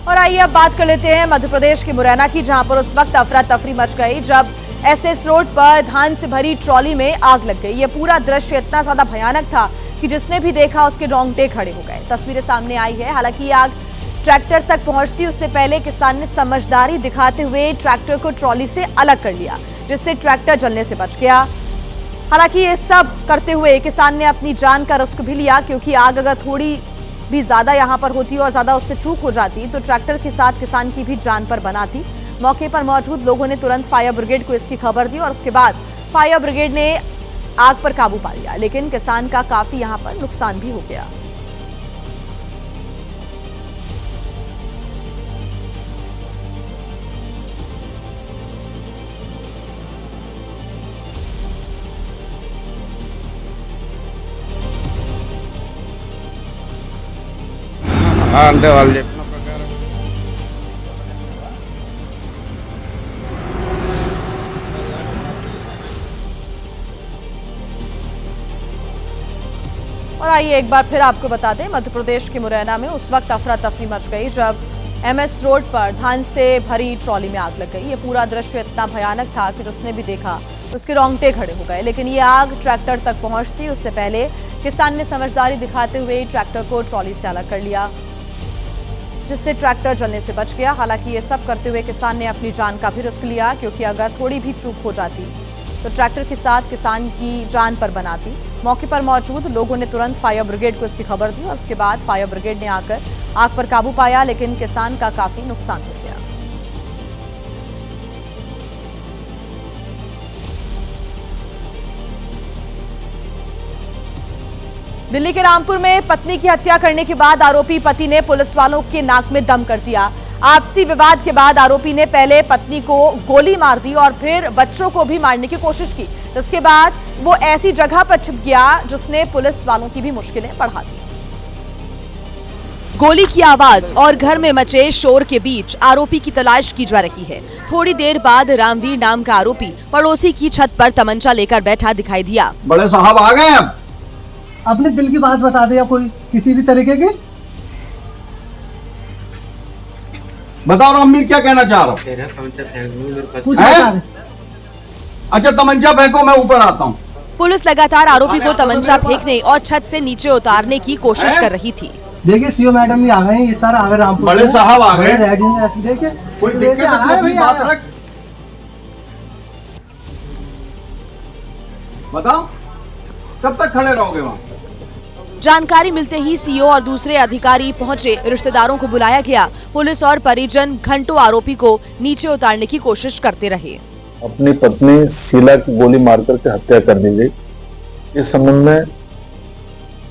और आइए अब बात कर लेते हैं मध्य प्रदेश के मुरैना की, जहां पर उस वक्त अफरा तफरी मच गई जब एसएस रोड पर धान से भरी ट्रॉली में आग लग गई। ये पूरा दृश्य इतना ज्यादा भयानक था कि जिसने भी देखा उसके रोंगटे खड़े हो गए। तस्वीरें सामने आई है। हालांकि ये आग ट्रैक्टर तक पहुंचती उससे पहले किसान ने समझदारी दिखाते हुए ट्रैक्टर को ट्रॉली से अलग कर लिया, जिससे ट्रैक्टर जलने से बच गया। हालांकि ये सब करते हुए किसान ने अपनी जान का रिस्क भी लिया, क्योंकि आग अगर थोड़ी भी ज्यादा यहां पर होती और ज्यादा उससे चूक हो जाती तो ट्रैक्टर के साथ किसान की भी जान पर बना थी। मौके पर मौजूद लोगों ने तुरंत फायर ब्रिगेड को इसकी खबर दी और उसके बाद फायर ब्रिगेड ने आग पर काबू पा लिया, लेकिन किसान का काफी यहां पर नुकसान भी हो गया। అంటే వాళ్ళు చెప్పిన ప్రకారం और आइए एक बार फिर आपको बता दें, मध्य प्रदेश के मुरैना में उस वक्त अफरा तफरी मच गई जब एमएस रोड पर धान से भरी ट्रॉली में आग लग गई। ये पूरा दृश्य इतना भयानक था कि जिसने भी देखा उसके रोंगटे खड़े हो गए। लेकिन ये आग ट्रैक्टर तक पहुंचती उससे पहले किसान ने समझदारी दिखाते हुए ट्रैक्टर को ट्रॉली से अलग कर लिया, जिससे ट्रैक्टर जलने से बच गया। हालांकि ये सब करते हुए किसान ने अपनी जान का भी रिस्क लिया, क्योंकि अगर थोड़ी भी चूक हो जाती तो ट्रैक्टर के साथ किसान की जान पर बनाती। मौके पर मौजूद लोगों ने तुरंत फायर ब्रिगेड को इसकी खबर दी और उसके बाद फायर ब्रिगेड ने आकर आग पर काबू पाया, लेकिन किसान का काफी नुकसान हो गया। दिल्ली के रामपुर में पत्नी की हत्या करने के बाद आरोपी पति ने पुलिस वालों के नाक में दम कर दिया। आपसी विवाद के बाद आरोपी ने पहले पत्नी को गोली मार दी और फिर बच्चों को भी मारने की कोशिश की। इसके बाद वो ऐसी जगह पर छिप गया जिसने पुलिस वालों की भी मुश्किलें बढ़ा दी। गोली की आवाज और घर में मचे शोर के बीच आरोपी की तलाश की जा रही है। थोड़ी देर बाद रामवीर नाम का आरोपी पड़ोसी की छत पर तमंचा लेकर बैठा दिखाई दिया। बड़े साहब आ गए अब। अपने दिल की बात बता दे, या कोई किसी भी तरीके की। बताओ रामवीर, क्या कहना चाह रहा कुछ है? बता दे। अच्छा तमंचा फेंको, मैं ऊपर आता हूँ। पुलिस लगातार आरोपी को तमंचा फेंकने और छत से नीचे उतारने की कोशिश कर रही थी। देखिए सीओ मैडम भी आ गए हैं, ये सारा आ गए रामपुर बड़े से। साहब आ गए। देखिए कोई दिक्कत है अपनी बात रख। बताओ कब तक खड़े रहोगे वहाँ? जानकारी मिलते ही सीओ और दूसरे अधिकारी पहुंचे। रिश्तेदारों को बुलाया गया। पुलिस और परिजन घंटों आरोपी को नीचे उतारने की कोशिश करते रहे। अपनी पत्नी शीला की गोली मारकर के हत्या कर दी गई। इस संबंध में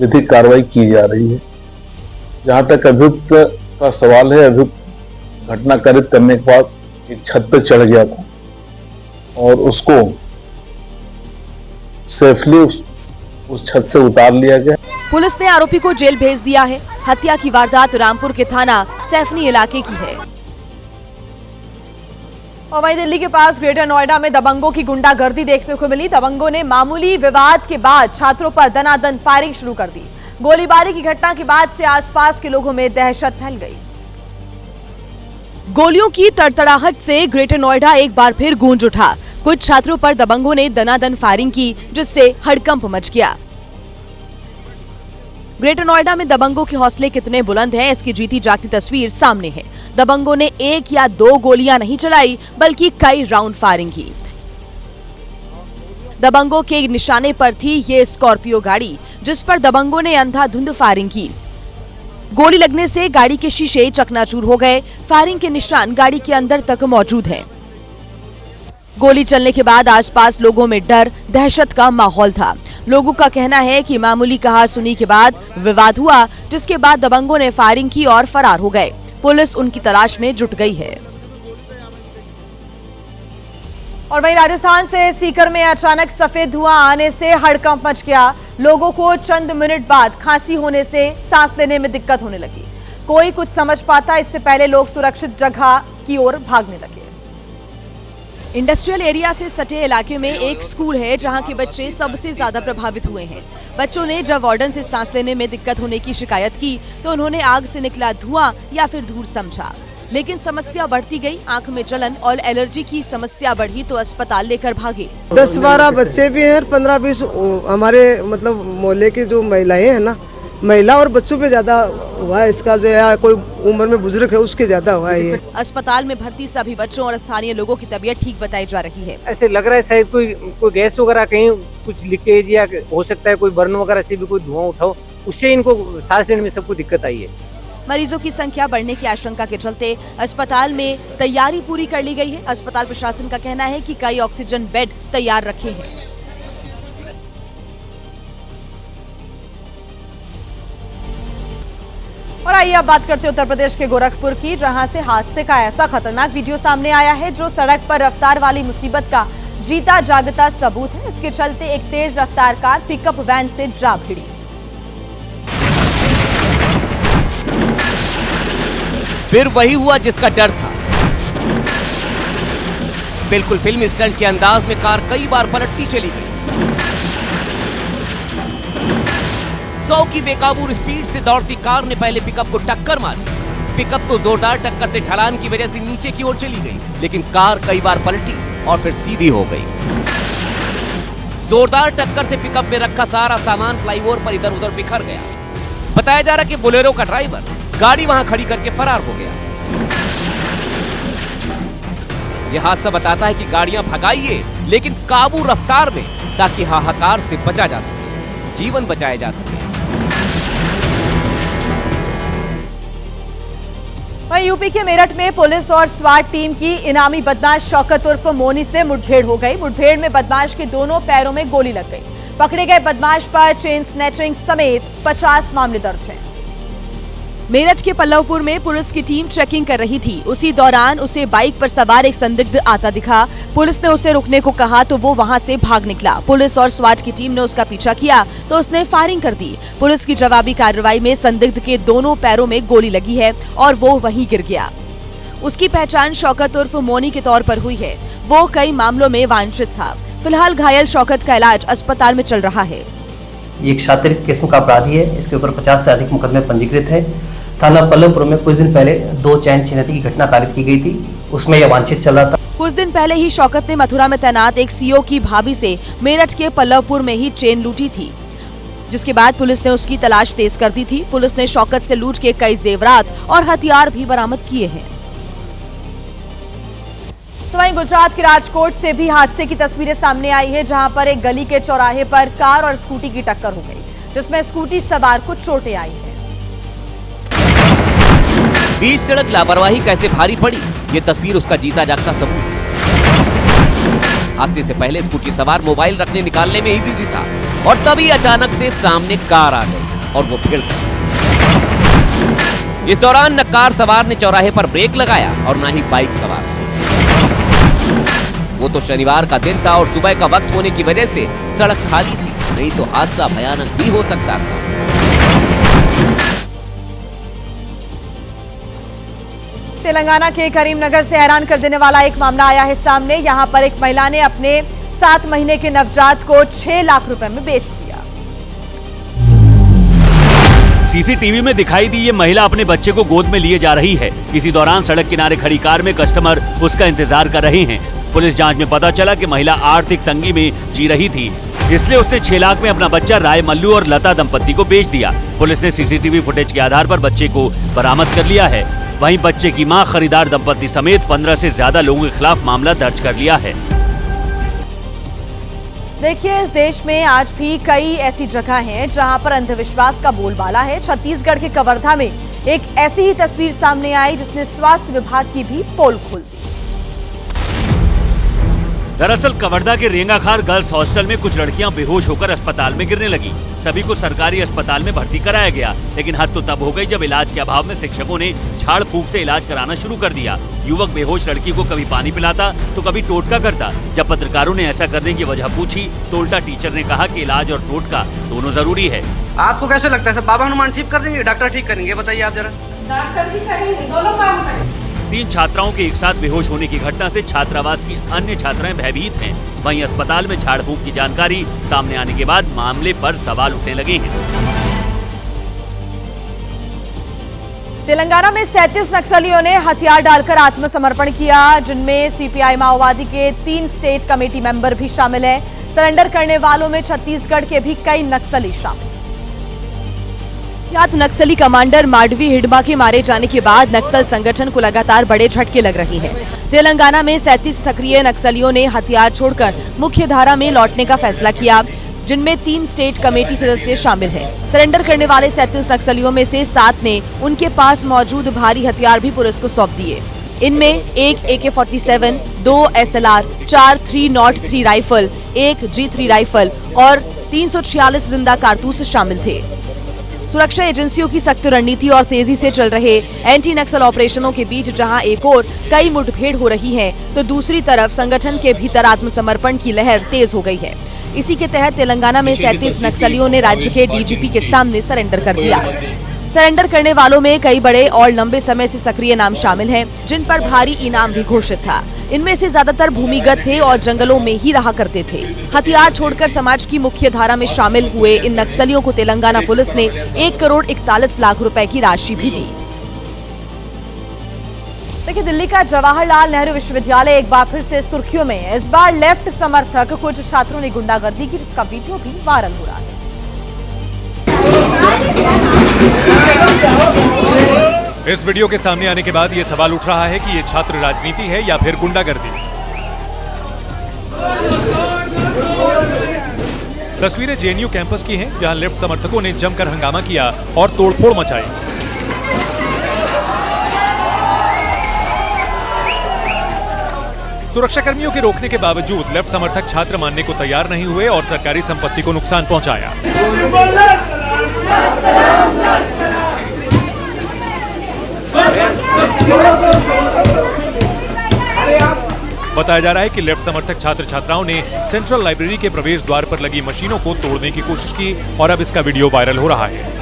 विधिक कार्रवाई की जा रही है। जहां तक अभियुक्त का सवाल है, अभियुक्त घटना कारित करने के बाद एक छत पर चढ़ गया था और उसको सेफली उस छत से उतार लिया गया। पुलिस ने आरोपी को जेल भेज दिया है। हत्या की वारदात रामपुर के थाना सैफनी इलाके की है। और वहीं दिल्ली के पास ग्रेटर नोएडा में दबंगों की गुंडागर्दी देखने को मिली। दबंगों ने मामूली विवाद के बाद छात्रों पर दनादन फायरिंग शुरू कर दी। गोलीबारी की घटना के बाद से आसपास के लोगों में दहशत फैल गई। गोलियों की तड़तड़ाहट से ग्रेटर नोएडा एक बार फिर गूंज उठा। कुछ छात्रों पर दबंगों ने दनादन फायरिंग की, जिससे हड़कंप मच गया। ग्रेटर नोएडा में दबंगों के हौसले कितने बुलंद हैं, इसकी जीती जागती तस्वीर सामने है। दबंगों ने एक या दो गोलियां नहीं चलाई, बल्कि कई राउंड फायरिंग की। दबंगों के निशाने पर थी ये स्कॉर्पियो गाड़ी, जिस पर दबंगों ने अंधाधुंध फायरिंग की। गोली लगने से गाड़ी के शीशे चकनाचूर हो गए। फायरिंग के निशान गाड़ी के अंदर तक मौजूद हैं। गोली चलने के बाद आसपास लोगों में डर, दहशत का माहौल था। लोगों का कहना है कि मामूली कहा-सुनी के बाद विवाद हुआ, जिसके बाद दबंगों ने फायरिंग की और फरार हो गए। पुलिस उनकी तलाश में जुट गई है। और वहीं राजस्थान से सीकर में अचानक सफेद धुआं आने से हड़कंप मच गया। लोगों को चंद मिनट बाद खांसी होने से सांस लेने में दिक्कत होने लगी। कोई कुछ समझ पाता इससे पहले लोग सुरक्षित जगह की ओर भागने लगे। इंडस्ट्रियल एरिया से सटे इलाके में एक स्कूल है जहां के बच्चे सबसे ज्यादा प्रभावित हुए हैं। बच्चों ने जब वार्डन से सांस लेने में दिक्कत होने की शिकायत की तो उन्होंने आग से निकला धुआं या फिर धूल समझा, लेकिन समस्या बढ़ती गई। आंख में जलन और एलर्जी की समस्या बढ़ी तो अस्पताल लेकर भागे। 10-12 बच्चे भी हैं, 15-20 हमारे मतलब मोहल्ले की जो महिलाएं हैं ना, महिला और बच्चों पे ज्यादा हुआ है इसका, जो है कोई उम्र में बुजुर्ग है उसके ज्यादा हुआ है ये। अस्पताल में भर्ती सभी बच्चों और स्थानीय लोगों की तबीयत ठीक बताई जा रही है। ऐसे लग रहा है शायद कोई गैस वगैरह कहीं कुछ लीकेज या हो सकता है कोई बर्न वगैरह से भी कोई धुआं उठाओ, उससे इनको सांस लेने में सबको दिक्कत आई है। मरीजों की संख्या बढ़ने की आशंका के चलते अस्पताल में तैयारी पूरी कर ली गई है। अस्पताल प्रशासन का कहना है कि कई ऑक्सीजन बेड तैयार रखे हैं। और आइए अब बात करते हैं उत्तर प्रदेश के गोरखपुर की, जहां से हादसे का ऐसा खतरनाक वीडियो सामने आया है जो सड़क पर रफ्तार वाली मुसीबत का जीता जागता सबूत है। इसके चलते एक तेज रफ्तार कार पिकअप वैन से जा भिड़ी। फिर वही हुआ जिसका डर था। बिल्कुल फिल्म स्टंट के अंदाज में कार कई बार पलटती चली गई। 100 की बेकाबू स्पीड से दौड़ती कार ने पहले पिकअप को टक्कर मारी। पिकअप तो जोरदार टक्कर से ढलान की वजह से नीचे की ओर चली गई, लेकिन कार कई बार पलटी और फिर सीधी हो गई। जोरदार टक्कर से पिकअप में रखा सारा सामान फ्लाईओवर पर इधर उधर बिखर गया। बताया जा रहा कि बोलेरो का ड्राइवर गाड़ी वहां खड़ी करके फरार हो गया। यह हादसा बताता है कि गाड़ियां भगाइए लेकिन काबू रफ्तार में, ताकि हाहाकार से बचा जा सके, जीवन बचाया जा सके। वहीं यूपी के मेरठ में पुलिस और स्वाट टीम की इनामी बदमाश शौकत उर्फ मोनी से मुठभेड़ हो गई। मुठभेड़ में बदमाश के दोनों पैरों में गोली लग गई। पकड़े गए बदमाश पर चेन स्नैचिंग समेत 50 मामले दर्ज हैं। मेरठ के पल्लवपुर में पुलिस की टीम चेकिंग कर रही थी। उसी दौरान उसे बाइक पर सवार एक संदिग्ध आता दिखा। पुलिस ने उसे रुकने को कहा तो वो वहां से भाग निकला। पुलिस और स्वाट की टीम ने उसका पीछा किया तो उसने फायरिंग कर दी। पुलिस की जवाबी कार्रवाई में संदिग्ध के दोनों पैरों में गोली लगी है और वो वहीं गिर गया। उसकी पहचान शौकत उर्फ मोनी के तौर पर हुई है। वो कई मामलों में वांछित था। फिलहाल घायल शौकत का इलाज अस्पताल में चल रहा है। ये एक शातिर किस्म का अपराधी है। इसके ऊपर 50 से अधिक मुकदमे पंजीकृत है। थाना पल्लवपुर में कुछ दिन पहले 2 चैन छिनैती की घटना कारित की गई थी, उसमें यह वांछित चल रहा था। कुछ दिन पहले ही शौकत ने मथुरा में तैनात एक सीओ की भाभी से मेरठ के पल्लवपुर में ही चेन लूटी थी, जिसके बाद पुलिस ने उसकी तलाश तेज कर दी थी। पुलिस ने शौकत से लूट के कई जेवरात और हथियार भी बरामद किए हैं। तो वहीं गुजरात के राजकोट से भी हादसे की तस्वीरें सामने आई है, जहां पर एक गली के चौराहे पर कार और स्कूटी की टक्कर हो गई, जिसमें स्कूटी सवार को चोटें आई हैं। बीच सड़क लापरवाही कैसे भारी पड़ी, ये तस्वीर उसका जीता जागता सबूत है। हादसे से पहले स्कूटी सवार मोबाइल रखने निकालने में ही बिजी था और तभी अचानक से सामने कार आ गई और वो भिड़ गई। इस दौरान न कार सवार ने चौराहे पर ब्रेक लगाया और न ही बाइक सवार। वो तो शनिवार का दिन था और सुबह का वक्त होने की वजह से सड़क खाली थी, नहीं तो हादसा भयानक भी हो सकता था। तेलंगाना के करीमनगर से हैरान कर देने वाला एक मामला आया है सामने। यहां पर एक महिला ने अपने 7 महीने के नवजात को 6 लाख रुपए में बेच दिया। सीसीटीवी में दिखाई दी ये महिला अपने बच्चे को गोद में लिए जा रही है। इसी दौरान सड़क किनारे खड़ी कार में कस्टमर उसका इंतजार कर रहे हैं। पुलिस जांच में पता चला कि महिला आर्थिक तंगी में जी रही थी, इसलिए उसने 6 लाख में अपना बच्चा राय मल्लू और लता दंपत्ति को बेच दिया। पुलिस ने सीसीटीवी फुटेज के आधार पर बच्चे को बरामद कर लिया है। वहीं बच्चे की मां, खरीदार दंपत्ति समेत 15 से ज्यादा लोगों के खिलाफ मामला दर्ज कर लिया है। देखिए, इस देश में आज भी कई ऐसी जगह हैं जहां पर अंधविश्वास का बोलबाला है। छत्तीसगढ़ के कवर्धा में एक ऐसी ही तस्वीर सामने आई जिसने स्वास्थ्य विभाग की भी पोल खोल दी। दरअसल कवर्धा के रेंगाखार गर्ल्स हॉस्टल में कुछ लड़कियां बेहोश होकर अस्पताल में गिरने लगी। सभी को सरकारी अस्पताल में भर्ती कराया गया, लेकिन हद तो तब हो गई जब इलाज के अभाव में शिक्षकों ने झाड़ फूंक से इलाज कराना शुरू कर दिया। युवक बेहोश लड़की को कभी पानी पिलाता तो कभी टोटका करता। जब पत्रकारों ने ऐसा करने की वजह पूछी तो उल्टा टीचर ने कहा कि इलाज और टोटका दोनों जरूरी है। आपको कैसे लगता है बाबा हनुमान ठीक कर देंगे, डॉक्टर ठीक करेंगे? बताइए आप जरा। डॉक्टर भी करेंगे, दोनों काम करेंगे। 3 छात्राओं के एक साथ बेहोश होने की घटना से छात्रावास की अन्य छात्राएं भयभीत हैं। वहीं अस्पताल में झाड़ फूंक की जानकारी सामने आने के बाद मामले पर सवाल उठने लगे हैं। तेलंगाना में 37 नक्सलियों ने हथियार डालकर आत्मसमर्पण किया, जिनमें सीपीआई माओवादी के 3 स्टेट कमेटी मेंबर भी शामिल हैं। सरेंडर करने वालों में छत्तीसगढ़ के भी कई नक्सली शामिल। नक्सली कमांडर माडवी हिडमा के मारे जाने के बाद नक्सल संगठन को लगातार बड़े झटके लग रहे हैं। तेलंगाना में 37 सक्रिय नक्सलियों ने हथियार छोड़कर मुख्य धारा में लौटने का फैसला किया, जिनमें 3 स्टेट कमेटी सदस्य शामिल हैं। सरेंडर करने वाले 37 नक्सलियों में से 7 ने उनके पास मौजूद भारी हथियार भी पुलिस को सौंप दिए। इनमें एक AK-47, 2 SLR, 4 303 rifle, 1 G3 rifle और 346 जिंदा कारतूस शामिल थे। सुरक्षा एजेंसियों की सख्त रणनीति और तेजी से चल रहे एंटी नक्सल ऑपरेशनों के बीच जहां एक और कई मुठभेड़ हो रही है, तो दूसरी तरफ संगठन के भीतर आत्मसमर्पण की लहर तेज हो गई है। इसी के तहत तेलंगाना में 37 नक्सलियों ने राज्य के डीजीपी के सामने सरेंडर कर दिया। सरेंडर करने वालों में कई बड़े और लंबे समय से सक्रिय नाम शामिल हैं, जिन पर भारी इनाम भी घोषित था। इनमें से ज्यादातर भूमिगत थे और जंगलों में ही रहा करते थे। हथियार छोड़कर समाज की मुख्य धारा में शामिल हुए इन नक्सलियों को तेलंगाना पुलिस ने 1 करोड़ 41 लाख रुपए की राशि भी दी। देखिए, दिल्ली का जवाहरलाल नेहरू विश्वविद्यालय एक बार फिर से सुर्खियों में है। इस बार लेफ्ट समर्थक कुछ छात्रों ने गुंडागर्दी की, जिसका वीडियो भी वायरल हो रहा है। इस वीडियो के सामने आने के बाद ये सवाल उठ रहा है कि ये छात्र राजनीति है या फिर गुंडागर्दी। तस्वीरें जेएनयू कैंपस की हैं, जहां लेफ्ट समर्थकों ने जमकर हंगामा किया और तोड़फोड़ मचाई। सुरक्षाकर्मियों के रोकने के बावजूद लेफ्ट समर्थक छात्र मानने को तैयार नहीं हुए और सरकारी संपत्ति को नुकसान पहुंचाया। बताया जा रहा है कि लेफ्ट समर्थक छात्र छात्राओं ने सेंट्रल लाइब्रेरी के प्रवेश द्वार पर लगी मशीनों को तोड़ने की कोशिश की और अब इसका वीडियो वायरल हो रहा है।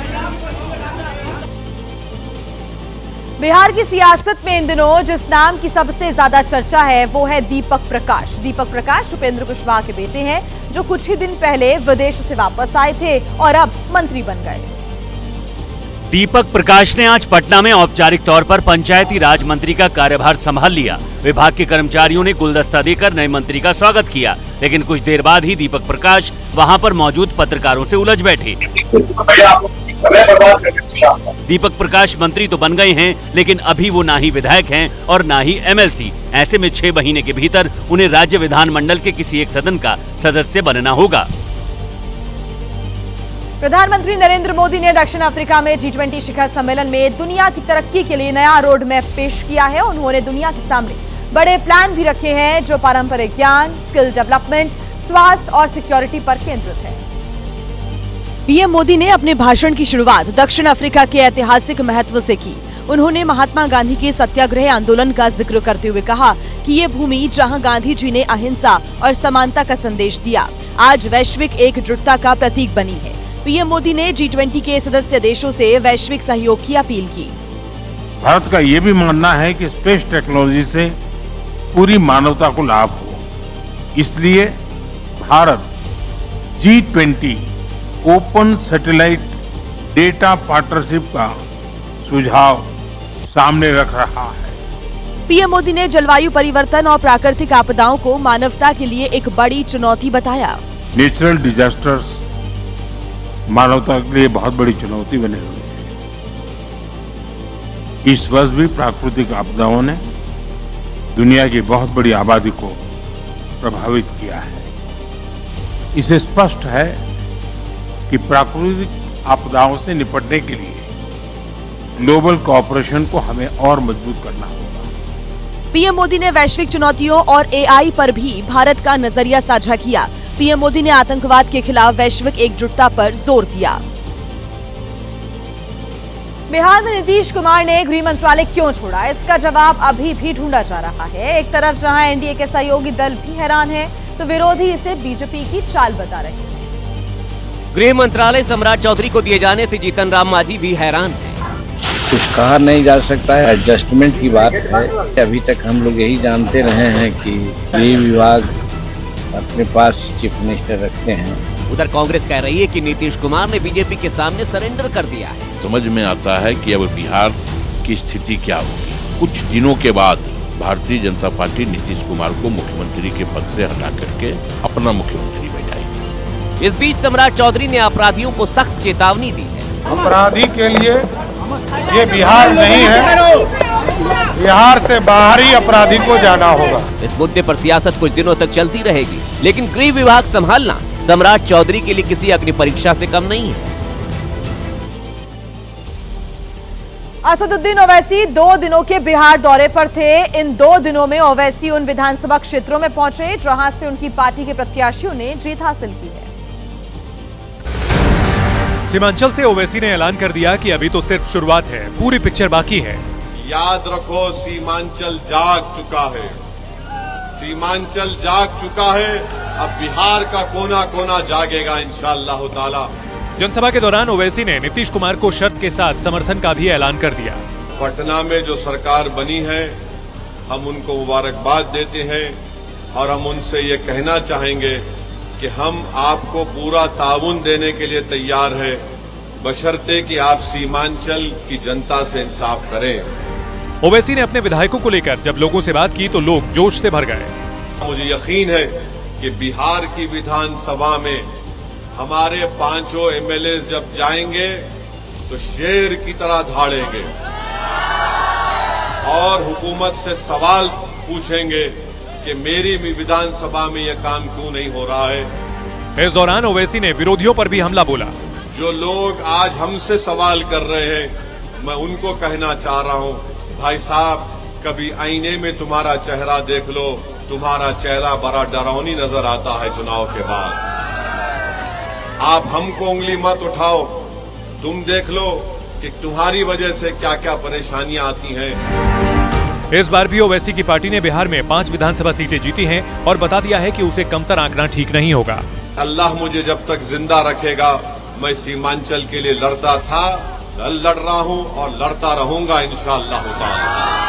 बिहार की सियासत में इन दिनों जिस नाम की सबसे ज्यादा चर्चा है वो है दीपक प्रकाश। दीपक प्रकाश उपेंद्र कुशवाहा के बेटे हैं, जो कुछ ही दिन पहले विदेश से वापस आए थे और अब मंत्री बन गए। दीपक प्रकाश ने आज पटना में औपचारिक तौर पर पंचायती राज मंत्री का कार्यभार संभाल लिया। विभाग के कर्मचारियों ने गुलदस्ता देकर नए मंत्री का स्वागत किया, लेकिन कुछ देर बाद ही दीपक प्रकाश वहां पर मौजूद पत्रकारों से उलझ बैठे। दीपक प्रकाश मंत्री तो बन गए हैं, लेकिन अभी वो ना ही विधायक हैं और ना ही MLC। ऐसे में 6 महीने के भीतर उन्हें राज्य विधानमंडल के किसी एक सदन का सदस्य बनना होगा। प्रधानमंत्री नरेंद्र मोदी ने दक्षिण अफ्रीका में G20 शिखर सम्मेलन में दुनिया की तरक्की के लिए नया रोड मैप पेश किया है। उन्होंने दुनिया के सामने बड़े प्लान भी रखे हैं, जो पारंपरिक ज्ञान, स्किल डेवलपमेंट, स्वास्थ्य और सिक्योरिटी पर केंद्रित है। पीएम मोदी ने अपने भाषण की शुरुआत दक्षिण अफ्रीका के ऐतिहासिक महत्व से की। उन्होंने महात्मा गांधी के सत्याग्रह आंदोलन का जिक्र करते हुए कहा कि ये भूमि जहां गांधी जी ने अहिंसा और समानता का संदेश दिया, आज वैश्विक एकजुटता का प्रतीक बनी है। पीएम मोदी ने G20 के सदस्य देशों से वैश्विक सहयोग की अपील की। भारत का ये भी मानना है कि स्पेस टेक्नोलॉजी से पूरी मानवता को लाभ हो, इसलिए Bharat G20 open satellite data partnership का सुझाव सामने रख रहा है। पीएम मोदी ने जलवायु परिवर्तन और प्राकृतिक आपदाओं को मानवता के लिए एक बड़ी चुनौती बताया। नेचुरल डिजास्टर्स मानवता के लिए बहुत बड़ी चुनौती बने हुए हैं। इस वर्ष भी प्राकृतिक आपदाओं ने दुनिया की बहुत बड़ी आबादी को प्रभावित किया है। इसे स्पष्ट है कि प्राकृतिक आपदाओं से निपटने के लिए ग्लोबल कोऑपरेशन को हमें और मजबूत करना होगा। पीएम मोदी ने वैश्विक चुनौतियों और AI पर भी भारत का नजरिया साझा किया। पीएम मोदी ने आतंकवाद के खिलाफ वैश्विक एकजुटता पर जोर दिया। बिहार में नीतीश कुमार ने गृह मंत्रालय क्यों छोड़ा, इसका जवाब अभी भी ढूंढा जा रहा है। एक तरफ जहां एनडीए के सहयोगी दल भी हैरान हैं, तो विरोधी इसे बीजेपी की चाल बता रहे हैं। गृह मंत्रालय सम्राट चौधरी को दिए जाने से जीतन राम मांझी भी हैरान हैं। कुछ कहा नहीं जा सकता है, एडजस्टमेंट की बात है। अभी तक हम लोग यही जानते रहे हैं कि ये विभाग अपने पास चीफ मिनिस्टर रखते हैं। उधर कांग्रेस कह रही है कि नीतीश कुमार ने बीजेपी के सामने सरेंडर कर दिया है। समझ में आता है कि अब बिहार की स्थिति क्या होगी। कुछ दिनों के बाद भारतीय जनता पार्टी नीतीश कुमार को मुख्यमंत्री के पद से हटा करके अपना मुख्यमंत्री बैठाएगी। इस बीच सम्राट चौधरी ने अपराधियों को सख्त चेतावनी दी है। अपराधी के लिए ये बिहार नहीं है, बिहार से बाहर ही अपराधी को जाना होगा। इस मुद्दे पर सियासत कुछ दिनों तक चलती रहेगी, लेकिन गृह विभाग संभालना सम्राट चौधरी के लिए किसी अग्नि परीक्षा से कम नहीं है। असदुद्दीन ओवैसी 2 दिनों के बिहार दौरे पर थे। इन 2 दिनों में ओवैसी उन विधानसभा क्षेत्रों में पहुंचे जहां से उनकी पार्टी के प्रत्याशियों ने जीत हासिल की है। सीमांचल से ओवैसी ने ऐलान कर दिया कि अभी तो सिर्फ शुरुआत है, पूरी पिक्चर बाकी है। याद रखो, सीमांचल जाग चुका है, सीमांचल जाग चुका है। अब बिहार का कोना कोना जागेगा इंशाअल्लाह ताला। जनसभा के दौरान ओवैसी ने नीतीश कुमार को शर्त के साथ समर्थन का भी ऐलान कर दिया। पटना में जो सरकार बनी है, हम उनको मुबारकबाद देते हैं और हम उनसे ये कहना चाहेंगे कि हम आपको पूरा ताउन देने के लिए तैयार है, बशर्ते कि आप सीमांचल की जनता से इंसाफ करें। ओवैसी ने अपने विधायकों को लेकर जब लोगों से बात की तो लोग जोश से भर गए। मुझे यकीन है कि बिहार की विधानसभा में हमारे 5 एमएलए जब जाएंगे तो शेर की तरह धाड़ेंगे और हुकूमत से सवाल पूछेंगे कि मेरी विधानसभा में यह काम क्यों नहीं हो रहा है। इस दौरान ओवैसी ने विरोधियों पर भी हमला बोला। जो लोग आज हमसे सवाल कर रहे हैं, मैं उनको कहना चाह रहा हूं, भाई साहब, कभी आईने में तुम्हारा चेहरा देख लो, तुम्हारा चेहरा बड़ा डरावनी नजर आता है चुनाव के बाद। आप हमको उंगली मत उठाओ, तुम देख लो कि तुम्हारी वजह से क्या क्या परेशानियां आती हैं। इस बार भी ओवैसी की पार्टी ने बिहार में 5 विधानसभा सीटें जीती हैं और बता दिया है कि उसे कमतर आंकना ठीक नहीं होगा। अल्लाह मुझे जब तक जिंदा रखेगा, मैं सीमांचल के लिए लड़ता था, लड़ रहा हूं और लड़ता रहूंगा इंशाअल्लाह ताला।